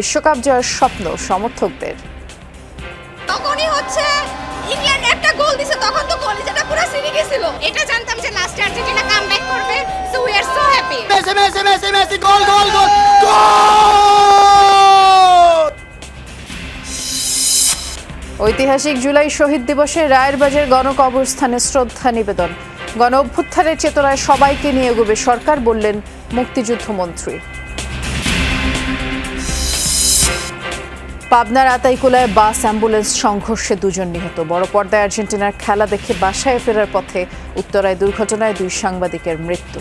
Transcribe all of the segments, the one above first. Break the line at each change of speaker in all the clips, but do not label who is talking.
বিশ্বকাপ জয়ের স্বপ্ন সমর্থকদের।
তখনই হচ্ছে ইংল্যান্ড একটা গোল দিছে, তখন তো কলিজাটা পুরো সিঁড়ি গেছিল। এটা জানতাম যে লাস্টে আর্জেন্টিনা কামব্যাক করবে, so we are so happy.
Messi goal goal goal goal!
ঐতিহাসিক জুলাই শহীদ দিবসে রায়েরবাজার গণকবরস্থানে শ্রদ্ধা নিবেদন। গণ অভ্যুত্থানের চেতনায় সবাইকে নিয়ে এগোবে সরকার, বললেন মুক্তিযুদ্ধ মন্ত্রী। পাবনার আতাইকুলায় বাস অ্যাম্বুলেন্স সংঘর্ষে দুজন নিহত। বড় পর্দায় আর্জেন্টিনার খেলা দেখে বাসায় ফেরার পথে উত্তরায় দুর্ঘটনায় 2 সাংবাদিকের মৃত্যু।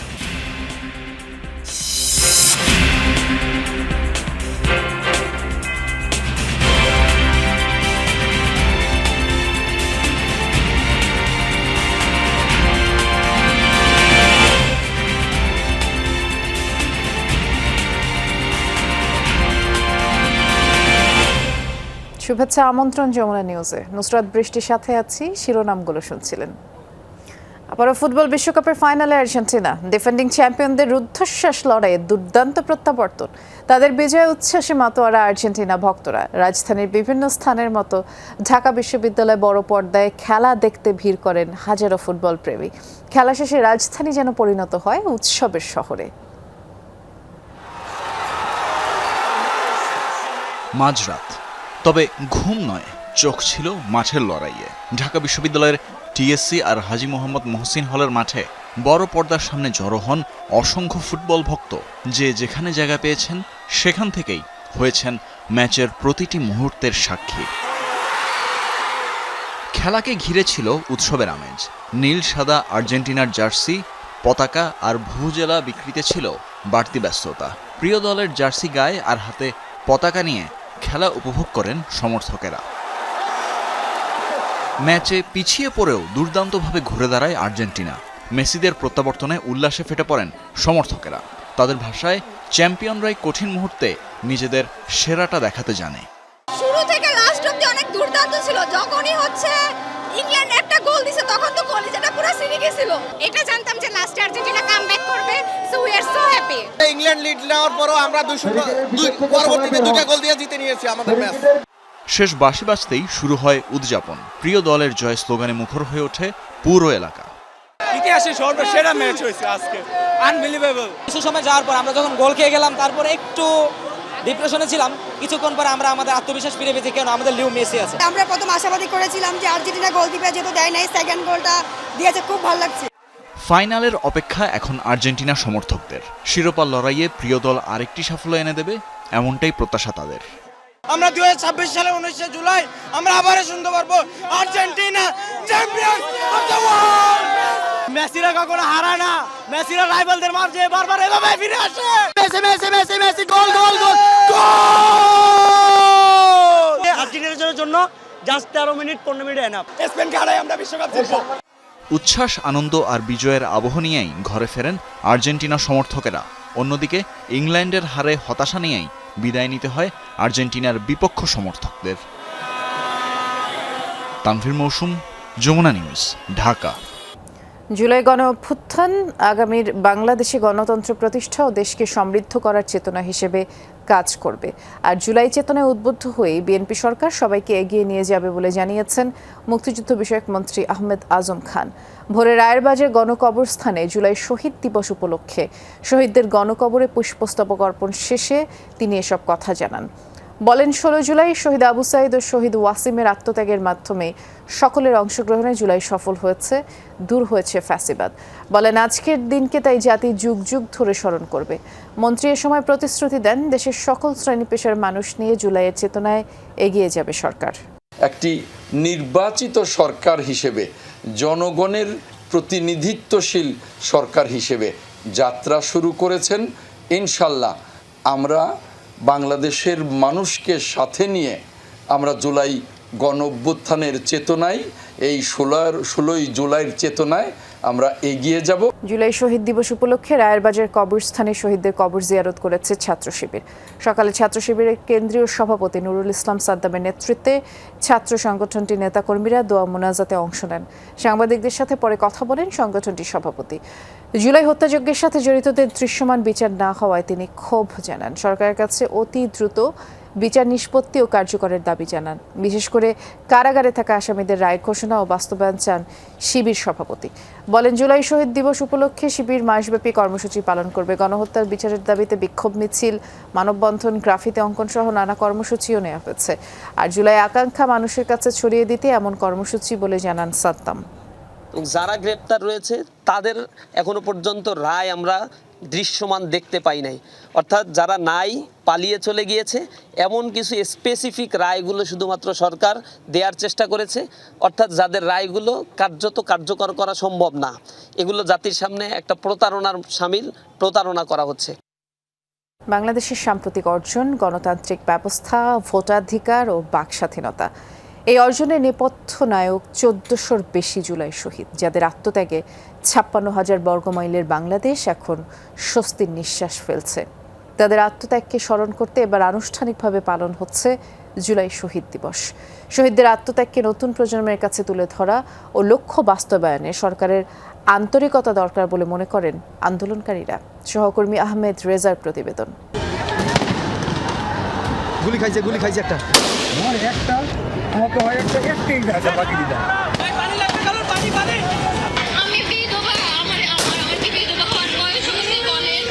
শুভেচ্ছা আমন্ত্রণ যমুনা নিউজে। নুসরাত বৃষ্টির সাথে আছি, শিরোনামগুলো শুনছিলেন। আবারও ফুটবল বিশ্বকাপের ফাইনালে আর্জেন্টিনা। ডিফেন্ডিং চ্যাম্পিয়নদের রুদ্ধশ্বাস লড়াইয়ে দুর্দান্ত প্রত্যাবর্তন। তাদের বিজয় উচ্ছ্বাসে মাতোয়ারা আর্জেন্টিনা ভক্তরা। রাজধানীর বিভিন্ন স্থানের মতো ঢাকা বিশ্ববিদ্যালয়ে বড় পর্দায় খেলা দেখতে ভিড় করেন হাজারো ফুটবল প্রেমী। খেলা শেষে রাজধানী যেন পরিণত হয় উৎসবের শহরে।
মাঝরাত, তবে ঘুম নয়, চোখ ছিল মাঠের লড়াইয়ে। ঢাকা বিশ্ববিদ্যালয়ের টিএসসি আর হাজী মোহাম্মদ মহসিন হলের মাঠে বড় পর্দার সামনে জড়ো হন অসংখ্য ফুটবল ভক্ত। যে যেখানে জায়গা পেয়েছেন সেখান থেকেই হয়েছেন ম্যাচের প্রতিটি মুহূর্তের সাক্ষী। খেলাকে ঘিরে ছিল উৎসবের আমেজ। নীল সাদা আর্জেন্টিনার জার্সি, পতাকা আর ভুজেলা বিক্রিতে ছিল বাড়তি ব্যস্ততা। প্রিয় দলের জার্সি গায়ে আর হাতে পতাকা নিয়ে খেলা উপভোগ করেন সমর্থকেরা। ম্যাচে পিছিয়ে পড়েও দুর্দান্তভাবে ঘুরে দাঁড়ায় আর্জেন্টিনা। মেসিদের প্রত্যাবর্তনে উল্লাসে ফেটে পড়েন সমর্থকেরা। তাদের ভাষায়, চ্যাম্পিয়নরাই কঠিন মুহূর্তে নিজেদের সেরাটা দেখাতে জানে।
শুরু থেকে লাস্ট অবধি অনেক দুর্দান্ত ছিল। যখনই হচ্ছে ইংল্যান্ড একটা গোল দিছে, তখন তো কলিজাটা পুরো সিঁড়ি গেছিল। এটা জানতাম যে লাস্টে আর্জেন্টিনা কামব্যাক করবে, so we are so happy.
England lead নেওয়ার পরও আমরা পরবর্তীতে 2টা গোল দিয়ে জিতে নিয়েছি আমাদের ম্যাচ।
শেষ বাঁশি বাজতেই শুরু হয় উদযাপন। প্রিয় দলের জয় স্লোগানে মুখর হয়ে ওঠে পুরো এলাকা।
ইতিহাসে সর্বসেরা ম্যাচ হয়েছে আজকে, আনবিলিভেবল। কিছু সময় যাওয়ার পর আমরা যখন গোল খেয়ে গেলাম, তারপরে একটু ডিপ্রেশনে ছিলাম। কিছুক্ষণ পরে আমরা আমাদের আত্মবিশ্বাস ফিরে পেয়েছি, কেন আমাদের লিও মেসি আছে।
আমরা প্রথম আশাবাদী করেছিলাম যে আর্জেন্টিনা গোল দিবে, যেহেতু দেয় নাই, সেকেন্ড গোলটা দিয়েছে, খুব ভালো লাগছে।
ফাইনালের অপেক্ষা এখন আর্জেন্টিনা সমর্থকদের। শিরোপার লড়াইয়ে প্রিয় দল আরেকটি সাফল্য এনে দেবে, এমনটাই প্রত্যাশা তাদের।
আমরা 2026 সালে 19 জুলাই আমরা আবারও শুনতে পারবো Argentina champion of the world. মেসিরা কখনো হারায় না, মেসিরা রাইভালদের মাঝে বারবার এভাবে ফিরে আসে।
মেসি গোল গোল গোল গোল!
আর্জেন্টিনার জন্য জাস্ট 13 মিনিট 15 মিনিট এনাফ। স্পেনকে হারাই আমরা বিশ্বকাপ জিতবো।
উচ্ছ্বাস, আনন্দ আর বিজয়ের আবহ নিয়েই ঘরে ফেরেন আর্জেন্টিনা সমর্থকেরা। অন্যদিকে ইংল্যান্ডের হারে হতাশা নিয়েই বিদায় নিতে হয় আর্জেন্টিনার বিপক্ষ সমর্থকদের। তানভীর মৌসুম, যমুনা নিউজ, ঢাকা।
জুলাই গণ অভ্যুত্থান আগামীর বাংলাদেশে গণতন্ত্র প্রতিষ্ঠা ও দেশকে সমৃদ্ধ করার চেতনা হিসেবে কাজ করবে। আর জুলাই চেতনায় উদ্বুদ্ধ হয়ে বিএনপি সরকার সবাইকে এগিয়ে নিয়ে যাবে বলে জানিয়েছেন মুক্তিযুদ্ধ বিষয়ক মন্ত্রী আহমেদ আজম খান। ভোরে রায়েরবাজার গণকবরস্থানে জুলাই শহীদ দিবস উপলক্ষে শহীদদের গণকবরে পুষ্পস্তবক অর্পণ শেষে তিনি এসব কথা জানান। বলেন, 16 জুলাই শহীদ আবু সাঈদ ও শহীদ ওয়াসিমের আত্মত্যাগের মাধ্যমে সকলের অংশগ্রহণে জুলাই সফল হয়েছে, দূর হয়েছে ফ্যাসিবাদ। বলেন, আজকের দিনকে তাই জাতি যুগ যুগ ধরে স্মরণ করবে। মন্ত্রী এ সময় প্রতিশ্রুতি দেন, দেশের সকল শ্রেণী পেশার মানুষ নিয়ে জুলাইয়ের চেতনায় এগিয়ে যাবে সরকার।
একটি নির্বাচিত সরকার হিসেবে, জনগণের প্রতিনিধিত্বশীল সরকার হিসেবে যাত্রা শুরু করেছেন। ইনশাল্লাহ আমরা বাংলাদেশের মানুষকে সাথে নিয়ে আমরা জুলাই গণ অভ্যুত্থানের চেতনায়, এই 16ই জুলাইয়ের চেতনায় আমরা এগিয়ে যাব।
জুলাই শহীদ দিবস উপলক্ষে রায়েরবাজার কবরস্থানে শহীদদের কবর জিয়ারত করেছে ছাত্র শিবির। সকালে ছাত্র শিবিরের কেন্দ্রীয় সভাপতি নুরুল ইসলাম সাদ্দামের নেতৃত্বে ছাত্র সংগঠনটির নেতাকর্মীরা দোয়া মোনাজাতে অংশ নেন। সাংবাদিকদের সাথে পরে কথা বলেন সংগঠনটির সভাপতি। জুলাই হত্যাযজ্ঞের সাথে জড়িতদের দৃশ্যমান বিচার না হওয়ায় তিনি ক্ষোভ জানান। সরকারের কাছে অতি দ্রুত বিচার নিষ্পত্তি ও কার্যকরের দাবি জানান। বিশেষ করে কারাগারে থাকা আসামিদের রায় ঘোষণা ও বাস্তবায়ন চান শিবির সভাপতি। বলেন, জুলাই শহীদ দিবস উপলক্ষে শিবির মাসব্যাপী কর্মসূচি পালন করবে। গণহত্যার বিচারের দাবিতে বিক্ষোভ মিছিল, মানববন্ধন, গ্রাফিতি অঙ্কন সহ নানা কর্মসূচিও নেওয়া হয়েছে। আর জুলাই আকাঙ্ক্ষা মানুষের কাছে ছড়িয়ে দিতে এমন কর্মসূচি বলে জানান সাদ্দাম।
যারা গ্রেপ্তার রয়েছে তাদের এখনো পর্যন্ত রায় আমরা দৃশ্যমান দেখতে পাই নাই। অর্থাৎ যারা নাই, পালিয়ে চলে গিয়েছে, এমন কিছু স্পেসিফিক রায়গুলো শুধুমাত্র সরকার দেওয়ার চেষ্টা করেছে। অর্থাৎ যাদের রায়গুলো কার্যকর করা সম্ভব না, এগুলো জাতির সামনে একটা প্রতারণা করা হচ্ছে।
বাংলাদেশের সাম্প্রতিক অর্জন গণতান্ত্রিক ব্যবস্থা, ভোটাধিকার ও বাকস্বাধীনতা। এই অর্জনের নেপথ্য নায়ক 1400-র বেশি জুলাই শহীদ, যাদের আত্মত্যাগে 56,000 বর্গমাইলের বাংলাদেশ এখন স্বস্তির নিঃশ্বাস ফেলছে। তাদের আত্মত্যাগকে স্মরণ করতে এবার আনুষ্ঠানিকভাবে পালন হচ্ছে জুলাই শহীদ দিবস। শহীদদের আত্মত্যাগকে নতুন প্রজন্মের কাছে তুলে ধরা ও লক্ষ্য বাস্তবায়নে সরকারের আন্তরিকতা দরকার বলে মনে করেন আন্দোলনকারীরা। সহকর্মী আহমেদ রেজার প্রতিবেদন।
গুলি খাইছে একটা
আমি বিধবা, আমার কি বিধবা হওয়ার বয়স হয়েছে বলেন?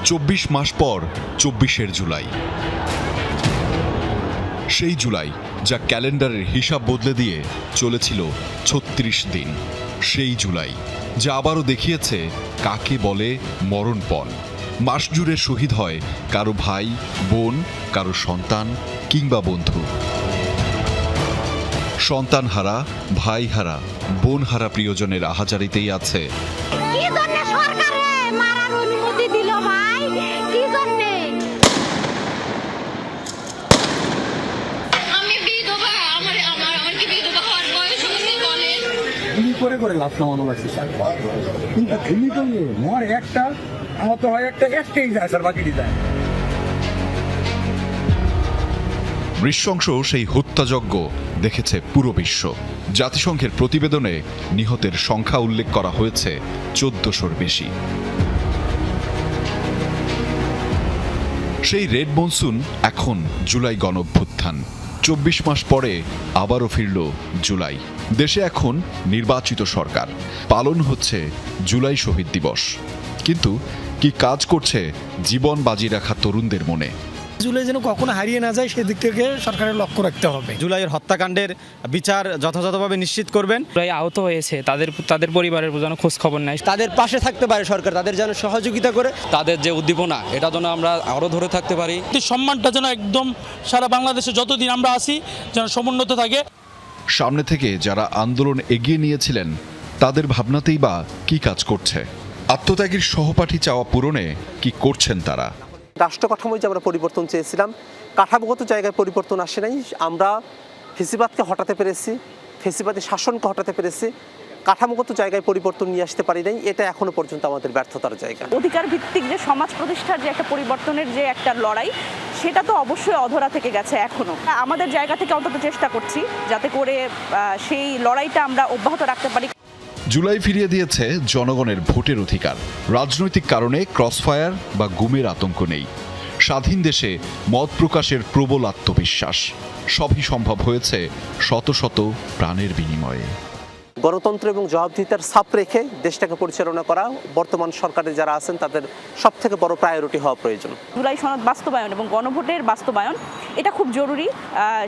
চব্বিশ মাস পর 24শে জুলাই, সেই জুলাই যা ক্যালেন্ডারের হিসাব বদলে দিয়ে চলেছিল 36 দিন। সেই জুলাই যা আবারও দেখিয়েছে কাকে বলে মরণপণ। মাস জুড়ে শহীদ হয় কারো ভাই, বোন, কারো সন্তান কিংবা বন্ধু। সন্তান হারা, ভাই হারা, বোন হারা প্রিয়জনের আহাজারিতেই আছে
কি জন্য সরকারে মারার অনুমতি দিল ভাই? কি জন্য? আমি বিধবা, আমার কি বিধবা হওয়ার বয়স হয়েছে বলেন?
করে লাভ নামানো লাগছে কিন্তু তুমি তো মর একটা আহত হয় একটাই যায় স্যার, বাকি যায়।
নৃশংস সেই হত্যাযজ্ঞ দেখেছে পুরো বিশ্ব। জাতিসংঘের প্রতিবেদনে নিহতের সংখ্যা উল্লেখ করা হয়েছে 1400-র বেশি। সেই রেড মনসুন এখন জুলাই গণঅভ্যুত্থান। 24 মাস পরে আবারও ফিরল জুলাই। দেশে এখন নির্বাচিত সরকার, পালন হচ্ছে জুলাই শহীদ দিবস। কিন্তু কি কাজ করছে জীবন বাজি রাখা তরুণদের মনে?
জুলাই যেন কখনো হারিয়ে না যায় সেদিক থেকে সরকারের লক্ষ্য রাখতে হবে।
জুলাইয়ের হত্যাকাণ্ডের বিচার যথাযথভাবে নিশ্চিত করবেন।
জুলাই আহত হয়েছে, তাদের পরিবারের যেন খোঁজ খবর নেয়,
তাদের পাশে থাকতে পারে সরকার, তাদের যেন সহযোগিতা করে।
তাদের যে উদ্দীপনা, এটা যেন আমরা আরও ধরে থাকতে পারি।
সম্মানটা যেন একদম সারা বাংলাদেশে যতদিন আমরা আছি যেন সমুন্নত থাকে।
সামনে থেকে যারা আন্দোলন এগিয়ে নিয়েছিলেন তাদের ভাবনাতেই বা কি কাজ করছে? আত্মত্যাগীর সহপাঠী চাওয়া পূরণে কি করছেন তারা?
রাষ্ট্র কাঠামোয় যে আমরা পরিবর্তন চেয়েছিলাম, কাঠামোগত জায়গায় পরিবর্তন আসে নাই। আমরা ফেসিবাদকে হটাতে পেরেছি, ফেসিবাদী শাসনকে হটাতে পেরেছি, কাঠামোগত জায়গায় পরিবর্তন নিয়ে আসতে পারি নাই। এটা এখনো পর্যন্ত আমাদের ব্যর্থতার জায়গা।
অধিকার ভিত্তিক যে সমাজ প্রতিষ্ঠার যে একটা পরিবর্তনের যে একটা লড়াই, সেটা তো অবশ্যই অধরা থেকে গেছে। এখনো আমাদের জায়গা থেকে অন্তত চেষ্টা করছি যাতে করে সেই লড়াইটা আমরা অব্যাহত রাখতে পারি।
জুলাই ফিরিয়ে দিয়েছে জনগণের ভোটের অধিকার। রাজনৈতিক কারণে ক্রসফায়ার বা গুমের আতঙ্ক নেই। স্বাধীন দেশে মত প্রকাশের প্রবল আত্মবিশ্বাস। সবই সম্ভব হয়েছে শত শত প্রাণের বিনিময়ে।
গণতন্ত্র এবং জবাবদিহিতার ছাপ রেখে দেশটাকে পরিচালনা করা বর্তমান সরকারে যারা আছেন তাদের সবথেকে বড় প্রায়োরিটি হওয়া প্রয়োজন।
জুলাই সনদ বাস্তবায়ন এবং গণভোটের বাস্তবায়ন এটা খুব জরুরি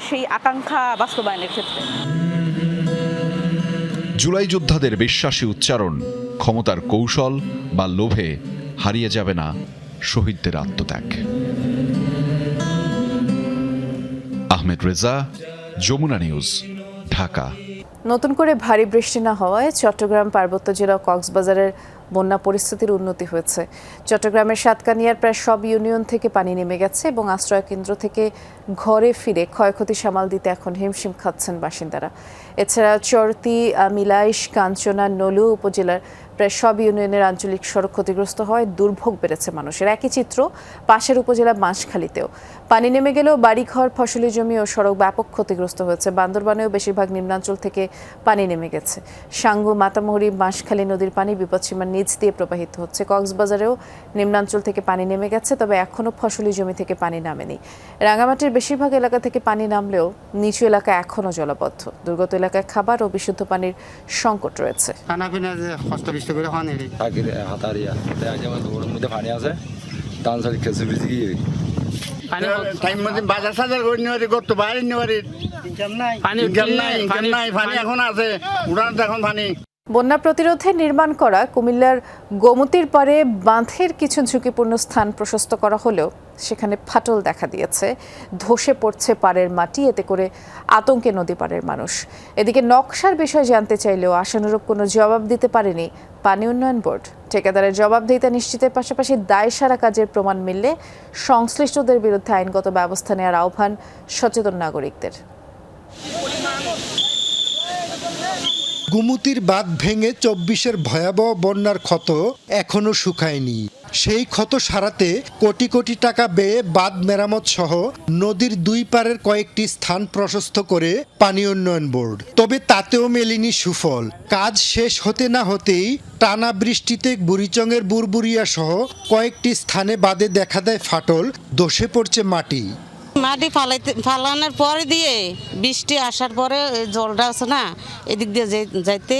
সেই আকাঙ্ক্ষা বাস্তবায়নের ক্ষেত্রে।
জুলাই যোদ্ধাদের বিশ্বাসী উচ্চারণ, ক্ষমতার কৌশল বা লোভে হারিয়ে যাবে না শহীদদের আত্মত্যাগ। আহমেদ রেজা, যমুনা নিউজ, ঢাকা।
নতুন করে ভারী বৃষ্টি না হওয়ায় চট্টগ্রাম, পার্বত্য জেলা কক্সবাজারের বন্যা পরিস্থিতির উন্নতি হয়েছে। চট্টগ্রামের সাতকানিয়ার প্রায় সব ইউনিয়ন থেকে পানি নেমে গেছে এবং আশ্রয় কেন্দ্র থেকে ঘরে ফিরে ক্ষয়ক্ষতি সামাল দিতে এখন হিমশিম খাচ্ছেন বাসিন্দারা। এছাড়া চরতি, মিলাইশ, কাঞ্চনা, নলু উপজেলার প্রায় সব ইউনিয়নের আঞ্চলিক সড়ক ক্ষতিগ্রস্ত হয়, দুর্ভোগ বেড়েছে মানুষের। একই চিত্র পাশের উপজেলা বাঁশখালীতেও। পানি নেমে গেলেও বাড়িঘর, ফসলি জমি ও সড়ক ব্যাপক ক্ষতিগ্রস্ত হয়েছে। বান্দরবানেও বেশিরভাগ নিম্নাঞ্চল থেকে পানি নেমে গেছে। সাঙ্গু, মাতামুহুরী, বাঁশখালী নদীর পানি বিপদসীমার নিচ দিয়ে প্রবাহিত হচ্ছে। কক্সবাজারেও নিম্নাঞ্চল থেকে পানি নেমে গেছে, তবে এখনও ফসলি জমি থেকে পানি নামেনি। রাঙামাটির বেশিরভাগ এলাকা থেকে পানি নামলেও নিচু এলাকা এখনও জলাবদ্ধ। দুর্গত এলাকায় খাবার ও বিশুদ্ধ পানির সংকট রয়েছে। বন্যা প্রতিরোধে নির্মাণ করা কুমিল্লার গোমতীর পাড়ে বাঁধের কিছু ঝুঁকিপূর্ণ স্থান প্রশস্ত করা হলেও সেখানে ফাটল দেখা দিয়েছে। ধসে পড়ছে পাড়ের মাটি, এতে করে আতঙ্কে নদী পাড়ের মানুষ। এদিকে নকশার বিষয় জানতে চাইলেও আশানুরূপ কোনো জবাব দিতে পারেনি পানি উন্নয়ন বোর্ড। ঠিকাদারের জবাবদিহিতা নিশ্চিতের পাশাপাশি দায়সারা কাজের প্রমাণ মিললে সংশ্লিষ্টদের বিরুদ্ধে আইনগত ব্যবস্থা নেওয়ার আহ্বান সচেতন নাগরিকদের।
গোমতীর বাঁধ ভেঙে ২৪-এর ভয়াবহ বন্যার ক্ষত এখনো শুকায়নি। সেই ক্ষত সারাতে কোটি কোটি টাকা ব্যয়ে বাঁধ মেরামত সহ নদীর দুই পারের কয়েকটি স্থান প্রশস্ত করে পানি উন্নয়ন বোর্ড। তবে তাতেও মেলেনি সুফল। কাজ শেষ হতে না হতেই টানা বৃষ্টিতে বুড়িচংয়ের বুরবুরিয়া সহ কয়েকটি স্থানে বাঁধে দেখা দেয় ফাটল, ধসে পড়ছে মাটি।
মাটি ফালানোর পরে দিয়ে বৃষ্টি আসার পরে জলটা আছে না, এদিক দিয়ে যাইতে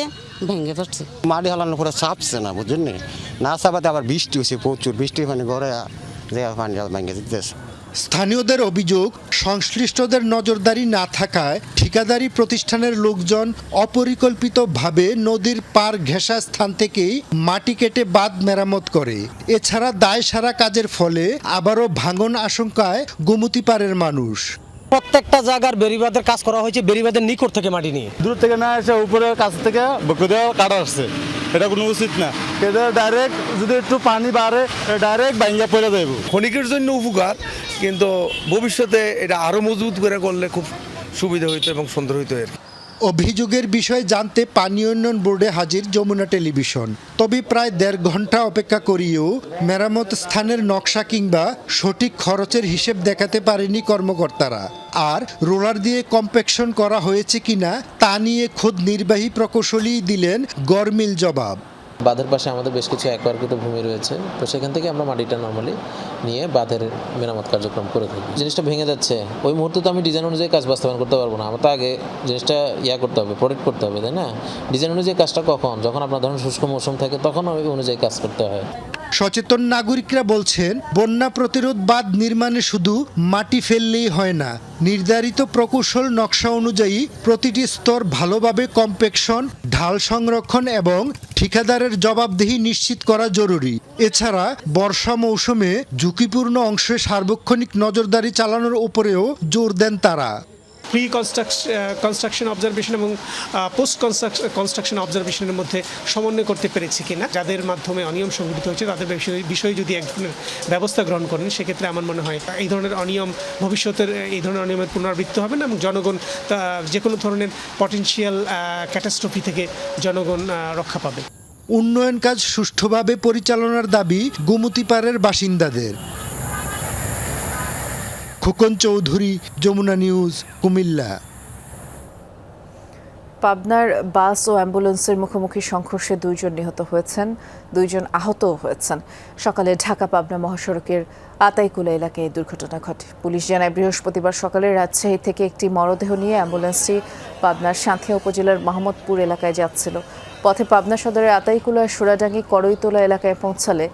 ভেঙে পড়ছে।
মাটি ফালানোর পরে চাপছে না, বুঝলেন না চাপাতে আবার বৃষ্টি হয়েছে, প্রচুর বৃষ্টি, মানে ঘরে পানি ভেঙে দিতেছে।
স্থানীয়দের অভিযোগ, সংশ্লিষ্টদের নজরদারি না থাকায় ঠিকাদারি প্রতিষ্ঠানের লোকজন অপরিকল্পিতভাবে নদীর পার ঘেঁষা স্থান থেকেই মাটি কেটে বাঁধ মেরামত করে। এছাড়া দায়সারা কাজের ফলে আবারও ভাঙন আশঙ্কায় গোমতী পাড়ের মানুষ।
প্রত্যেকটা জায়গার বেড়িবাঁধের কাজ করা হয়েছে বেড়িবাঁধের নিকট থেকে মাটি নিয়ে, দূর থেকে না এসে উপরের কাছ থেকে কাটা আসছে। এটা কোনো উচিত না। এটা ডাইরেক্ট যদি একটু পানি বাড়ে ডাইরেক্ট ভাঙিয়া পড়ে যাইব।
ক্ষণিকের জন্য উপকার, কিন্তু ভবিষ্যতে এটা আরো মজবুত করে করলে খুব সুবিধা হইতো এবং সুন্দর হইতো।
অভিযোগের বিষয়ে জানতে পানি উন্নয়ন বোর্ডে হাজির যমুনা টেলিভিশন। তবে প্রায় ১.৫ ঘন্টা অপেক্ষা করিয়েও মেরামত স্থানের নকশা কিংবা সঠিক খরচের হিসেব দেখাতে পারেনি কর্মকর্তারা। আর রোলার দিয়ে কম্প্যাকশন করা হয়েছে কিনা তা নিয়ে খোদ নির্বাহী প্রকৌশলী দিলেন গরমিল জবাব।
বাঁধের পাশে আমাদের বেশ কিছু একরকৃত ভূমি রয়েছে, তো সেখান থেকে আমরা মাটিটা নর্মালি নিয়ে বাঁধের মেরামত কার্যক্রম করে থাকি। জিনিসটা ভেঙে যাচ্ছে, ওই মুহূর্তে তো আমি ডিজাইন অনুযায়ী কাজ বাস্তবায়ন করতে পারবো না। আমার তো আগে জিনিসটা করতে হবে, প্রোটেক্ট করতে হবে, তাই না? ডিজাইন অনুযায়ী কাজটা যখন আপনার ধরুন শুষ্ক মৌসুম থাকে তখন ওই অনুযায়ী কাজ করতে হয়।
সচেতন নাগরিকরা বলছেন, বন্যা প্রতিরোধ বাঁধ নির্মাণে শুধু মাটি ফেললেই হয় না, নির্ধারিত প্রকৌশল নকশা অনুযায়ী প্রতিটি স্তর ভালোভাবে কম্প্যাকশন, ঢাল সংরক্ষণ এবং ঠিকাদারের জবাবদিহি নিশ্চিত করা জরুরি। এছাড়া বর্ষা মৌসুমে ঝুঁকিপূর্ণ অংশে সার্বক্ষণিক নজরদারি চালানোর উপরেও জোর দেন তারা।
প্রি কনস্ট্রাকশন অবজারভেশন এবং পোস্ট কনস্ট্রাকশন অবজারভেশনের মধ্যে সমন্বয় করতে পেরেছি কিনা, যাদের মাধ্যমে অনিয়ম সংঘটিত হয়েছে তাদের বিষয়ে যদি এক ধরনের ব্যবস্থা গ্রহণ করেন, সেক্ষেত্রে আমার মনে হয় এই ধরনের অনিয়ম ভবিষ্যতের এই ধরনের অনিয়মের পুনরাবৃত্তি হবে না এবং জনগণ যে কোনো ধরনের পটেনশিয়াল ক্যাটাস্ট্রফি থেকে জনগণ রক্ষা পাবে।
উন্নয়ন কাজ সুষ্ঠুভাবে পরিচালনার দাবি গোমতী পাড়ের বাসিন্দাদের। খোকন চৌধুরী, যমুনা নিউজ, কুমিল্লা।
পাবনার বাস ও অ্যাম্বুলেন্সের মুখোমুখি সংঘর্ষে 2 জন নিহত হয়েছেন, 2 জন আহতও হয়েছেন। সকালে ঢাকা পাবনা মহাসড়কের আতাইকুলা এলাকায় দুর্ঘটনা ঘটে। পুলিশ জানায়, বৃহস্পতিবার সকালে রাজশাহী থেকে একটি মরদেহ নিয়ে অ্যাম্বুলেন্সটি পাবনার সাঁথিয়া উপজেলার মাহমুদপুর এলাকায় যাচ্ছিল। পথে পাবনা সদরের আতাইকুলা সুরাডাঙ্গি করইতোলা এলাকায় পৌঁছালে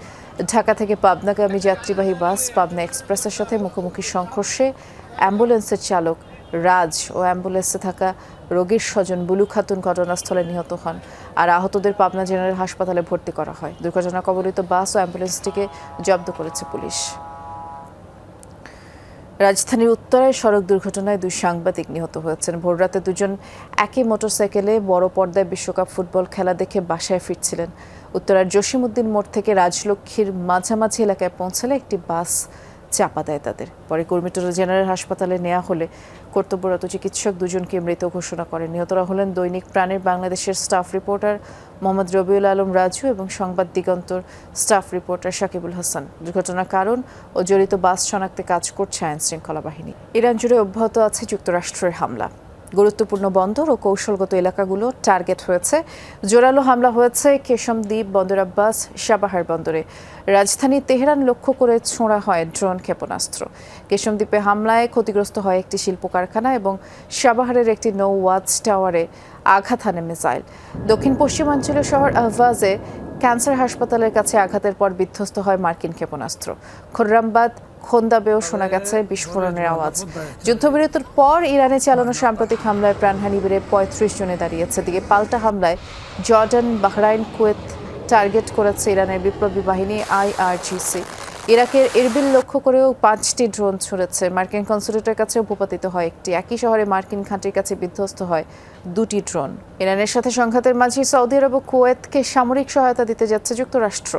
ঢাকা থেকে পাবনাগামী যাত্রীবাহী বাস পাবনা এক্সপ্রেসের সাথে মুখোমুখি সংঘর্ষে অ্যাম্বুলেন্সের চালক রাজ ও অ্যাম্বুলেন্সে থাকা রোগীর স্বজন বুলু খাতুন ঘটনাস্থলে নিহত হন। আর আহতদের পাবনা জেনারেল হাসপাতালে ভর্তি করা হয়। দুর্ঘটনা কবলিত বাস ও অ্যাম্বুলেন্সটিকে জব্দ করেছে পুলিশ। রাজধানীর উত্তরায় সড়ক দুর্ঘটনায় 2 সাংবাদিক নিহত হয়েছেন। ভোররাতে দুজন একই মোটরসাইকেলে বড় পর্দায় বিশ্বকাপ ফুটবল খেলা দেখে বাসায় ফিরছিলেন। উত্তরার জসিমউদ্দিন মোড় থেকে রাজলক্ষ্মীর মাঝামাঝি এলাকায় পৌঁছালে একটি বাস চাপা দেয় তাদের। পরে কুর্মিটোলা জেনারেল হাসপাতালে নেওয়া হলে কর্তব্যরত চিকিৎসক দুজনকে মৃত ঘোষণা করেন। নিহতরা হলেন দৈনিক প্রাণের বাংলাদেশের স্টাফ রিপোর্টার মোহাম্মদ রবিউল আলম রাজু এবং সংবাদ দিগন্তর স্টাফ রিপোর্টার সাকিবুল হাসান। দুর্ঘটনার কারণ ও জড়িত বাস শনাক্তে কাজ করছে আইনশৃঙ্খলা বাহিনী। ইরান জুড়ে অব্যাহত আছে যুক্তরাষ্ট্রের হামলা। গুরুত্বপূর্ণ বন্দর ও কৌশলগত এলাকাগুলো টার্গেট হয়েছে। জোরালো হামলা হয়েছে কেশমদ্বীপ, বন্দর আব্বাস, সাবাহার বন্দরে। রাজধানী তেহরান লক্ষ্য করে ছোঁড়া হয় ড্রোন ক্ষেপণাস্ত্র। কেশমদ্বীপে হামলায় ক্ষতিগ্রস্ত হয় একটি শিল্প কারখানা এবং সাবাহারের একটি নৌ ওয়াচ টাওয়ারে আঘাত হানে মিসাইল। দক্ষিণ পশ্চিমাঞ্চলীয় শহর আহওয়াজে ক্যান্সার হাসপাতালের কাছে আঘাতের পর বিধ্বস্ত হয় মার্কিন ক্ষেপণাস্ত্র। খোররামবাদ, খোন্দাবেও শোনা গেছে বিস্ফোরণের আওয়াজ। যুদ্ধবিরতির পর ইরানে চালানো সাম্প্রতিক হামলায় প্রাণহানি বেড়ে 35 জনে দাঁড়িয়েছে। দিকে পাল্টা হামলায় জর্ডান, বাহরাইন, কুয়েত টার্গেট করেছে ইরানের বিপ্লবী বাহিনী IRGC। ইরাকের এরবিল লক্ষ্য করেও 5টি ড্রোন ছুড়েছে। মার্কিন কনসুলেটের কাছে ভূপাতিত হয় একটি। একই শহরে মার্কিন ঘাঁটির কাছে বিধ্বস্ত হয় 2টি ড্রোন। ইরানের সাথে সংঘাতের মাঝে সৌদি আরব ও কুয়েতকে সামরিক সহায়তা দিতে যাচ্ছে যুক্তরাষ্ট্র।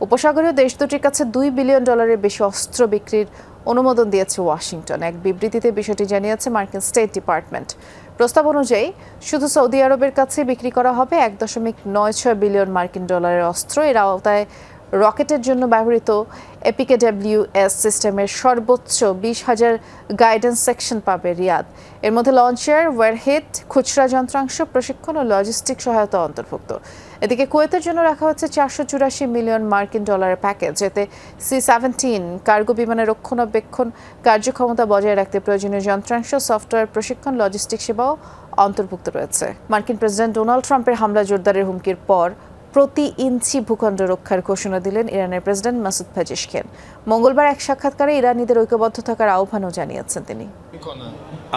উপসাগরীয় দেশ দুটির কাছে $2 বিলিয়ন বেশি অস্ত্র বিক্রির অনুমোদন দিয়েছে ওয়াশিংটন। এক বিবৃতিতে বিষয়টি জানিয়েছে মার্কিন স্টেট ডিপার্টমেন্ট। প্রস্তাব অনুযায়ী শুধু সৌদি আরবের কাছে বিক্রি করা হবে $1.96 বিলিয়ন অস্ত্র। এর আওতায় রকেটের জন্য ব্যবহৃত APKWS সিস্টেমের সর্বোচ্চ 20,000 গাইডেন্স সেকশন পাবে রিয়াদ। এর মধ্যে লঞ্চার, ওয়ারহেড, খুচরা যন্ত্রাংশ, প্রশিক্ষণ ও লজিস্টিক সহায়তা অন্তর্ভুক্ত। এদিকে কুয়েতের জন্য রাখা হচ্ছে $484 মিলিয়ন প্যাকেজ। এতে C-17 কার্গো বিমানের রক্ষণাবেক্ষণ কার্যক্ষমতা বজায় রাখতে প্রয়োজনীয় যন্ত্রাংশ, সফটওয়্যার, প্রশিক্ষণ, লজিস্টিক সেবাও অন্তর্ভুক্ত রয়েছে। মার্কিন প্রেসিডেন্ট ডোনাল্ড ট্রাম্পের হামলা জোরদারের হুমকির পর প্রতি ইঞ্চি ভূখণ্ড রক্ষার ঘোষণা দিলেন ইরানের প্রেসিডেন্ট মাসুদ পেজেশকিয়ান। মঙ্গলবার এক সাক্ষাৎকারে ইরানিদের ঐক্যবদ্ধ থাকার আহ্বানও জানিয়েছেন তিনি।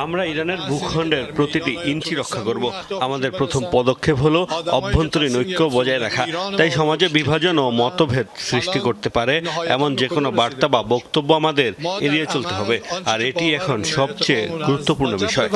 আমরা ইরানের ভূখণ্ডের প্রতিটি ইঞ্চি রক্ষা করব। আমাদের প্রথম পদক্ষেপ হলো অভ্যন্তরীণ ঐক্য বজায় রাখা। তাই সমাজে বিভাজন ও মতভেদ সৃষ্টি করতে পারে এমন যে কোনো বার্তা বা বক্তব্য আমাদের এড়িয়ে চলতে হবে। আর এটি এখন সবচেয়ে গুরুত্বপূর্ণ বিষয়।